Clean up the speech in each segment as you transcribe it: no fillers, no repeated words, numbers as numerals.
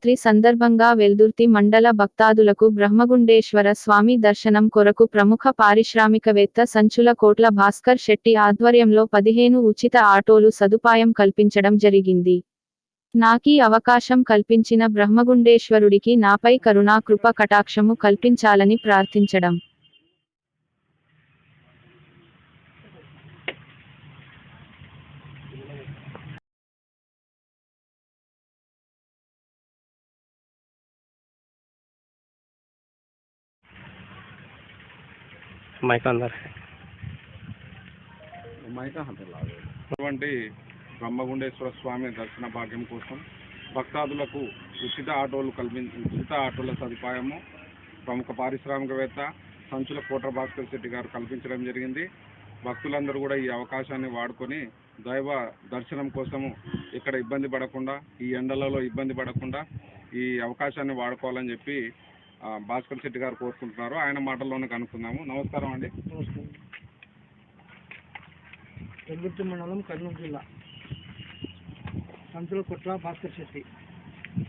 శివరాత్రి సందర్భంగా వెల్దుర్తి మండల భక్తాదులకు బ్రహ్మగుండేశ్వర స్వామి దర్శనం కొరకు ప్రముఖ పారిశ్రామికవేత్త సంచుల కోట్ల భాస్కర్ శెట్టి ఆధ్వర్యంలో 15 ఉచిత ఆటోలు సదుపాయం కల్పించడం జరిగింది. నాకీ అవకాశం కల్పించిన బ్రహ్మగుండేశ్వరుడికి నాపై కరుణా కృప కటాక్షము కల్పించాలని ప్రార్థించడం. బ్రహ్మగుండేశ్వర స్వామి దర్శన భాగ్యం కోసం భక్తాదులకు ఉచిత ఆటోల సదుపాయము ప్రముఖ పారిశ్రామికవేత్త సంచుల కోట్ల భాస్కర్ శెట్టి గారు కల్పించడం జరిగింది. భక్తులందరూ కూడా ఈ అవకాశాన్ని వాడుకొని దైవ దర్శనం కోసము ఇక్కడ ఇబ్బంది పడకుండా, ఈ ఎండలలో ఇబ్బంది పడకుండా ఈ అవకాశాన్ని వాడుకోవాలని చెప్పి భాస్కర్ శెట్టి గారు కోరుకుంటున్నారు. ఆయన మాటల్లోనే కనుక్కుందాము. నమస్కారం అండి. వెల్దుర్తి మండలం కర్నూలు జిల్లా సంచుల కోట్ల భాస్కర్ శెట్టి.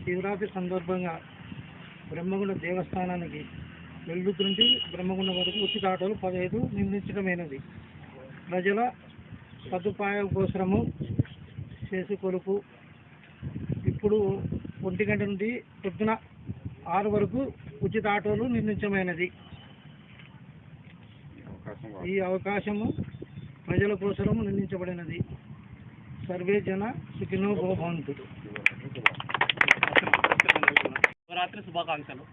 శివరాత్రి సందర్భంగా బ్రహ్మగుండ దేవస్థానానికి వెల్దుర్తి నుండి బ్రహ్మగుండ వరకు ఉచిత ఆటోలు 15 నిర్మించడమైనది. ప్రజల సదుపాయం కోసము చేసే కొరకు ఇప్పుడు 1 గంట నుండి పొద్దున 6 వరకు ఉచిత ఆటోలు నిర్మించమైనది. ఈ అవకాశము ప్రజల కోసం నిర్మించబడినది. సర్వే జన సుఖినో భవంతు. శివరాత్రి శుభాకాంక్షలు.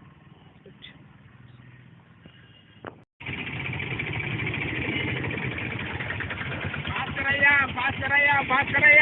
భాస్కరయ్య